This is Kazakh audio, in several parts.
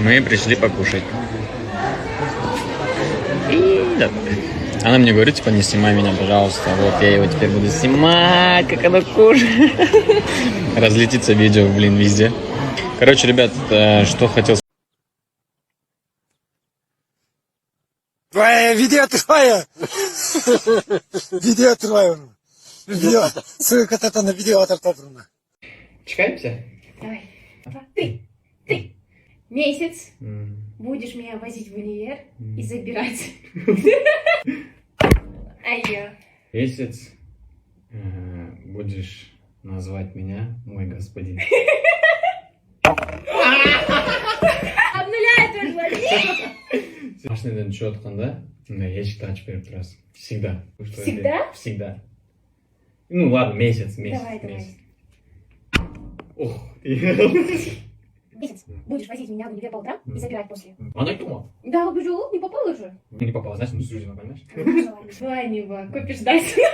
Мы пришли покушать. И да. Она мне говорит, типа, не снимай меня, пожалуйста. Вот, я его теперь буду снимать, как она кушает. Разлетится видео, блин, везде. Короче, ребят, что хотел... Видео трое! Видео трое! Видео! Ссылка на видео оторвана. Чекаемся? Давай. Ты. Месяц будешь меня возить в универ и забирать. А я. Месяц будешь назвать меня мой господин. Обнуляй твой звонок. Машинадан түсіп жатқанда, ящикті ашып беріп тұрасың. Всегда. Всегда? Всегда. Ну ладно, месяц. Давай. Ох. Месяц будешь возить меня в универ по утрам и забирать после. Она кто? Да, убежу, не попала же. Не попала, знаешь, ну суждено, понимаешь? Сванева, купишь Дайсон.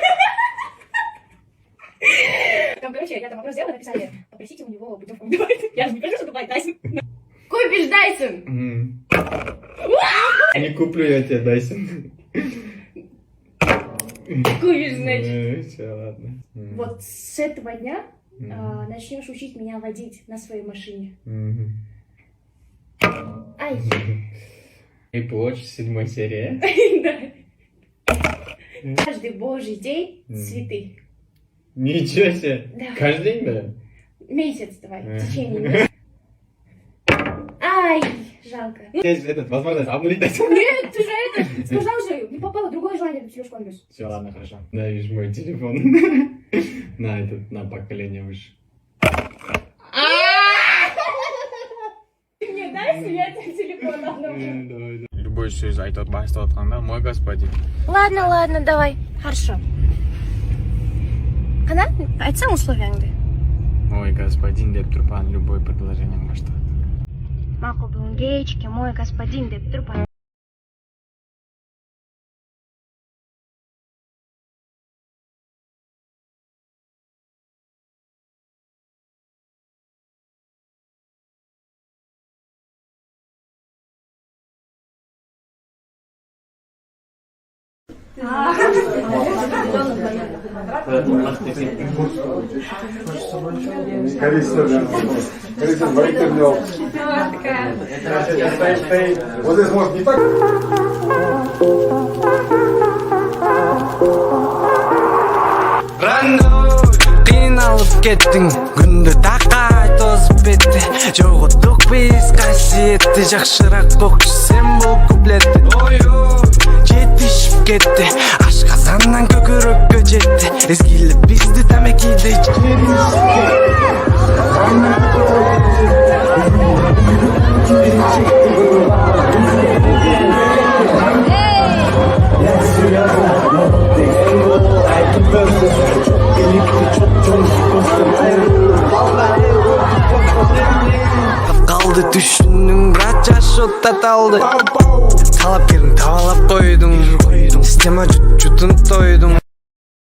Там, короче, я там вопрос сделала, написали, попросите у него путевку в Дубай. Я же не прошу, что Дубай Дайсон. Купишь Дайсон! Не куплю я тебе Дайсон. Купишь, значит. Все, ладно. Вот с этого дня начнешь учить меня водить на своей машине. Ай. Apple Watch 7 серия. Да. Каждый божий день цветы. Ничего себе. Да. Каждый день, да? Месяц давай, в течение месяца. Ай, жалко. Есть возможность обнулить Дайсон. Нет, ты же это сказал же, не попало, другое желание, Сережку отвез. Все, ладно, хорошо. Да, видишь мой телефон. На поколение выше. Ты мне дай свет телефон. Давай. Любой сөз айтып бастап жатқанда, мой господин. Ладно, давай. Хорошо. Қана, айтсаң условияңды. Мой господин деп тұрпан любой предложениең баштады. Мақұл бүгінге ешке мой господин деп тұрпан. Количество двоих вот здесь может не так. Қиналып кеттің күнді тақай тозып бетті жоғыттық біз қасиетті жақшырақ қоқшы сен бұл куплетті жетішіп кетті ашқазаннан көкірекке жетті езгіліп бізді тәмекейді қалды түшінің брат жас шотта талды талапкерін тавалап қойдың система жұтын тойдың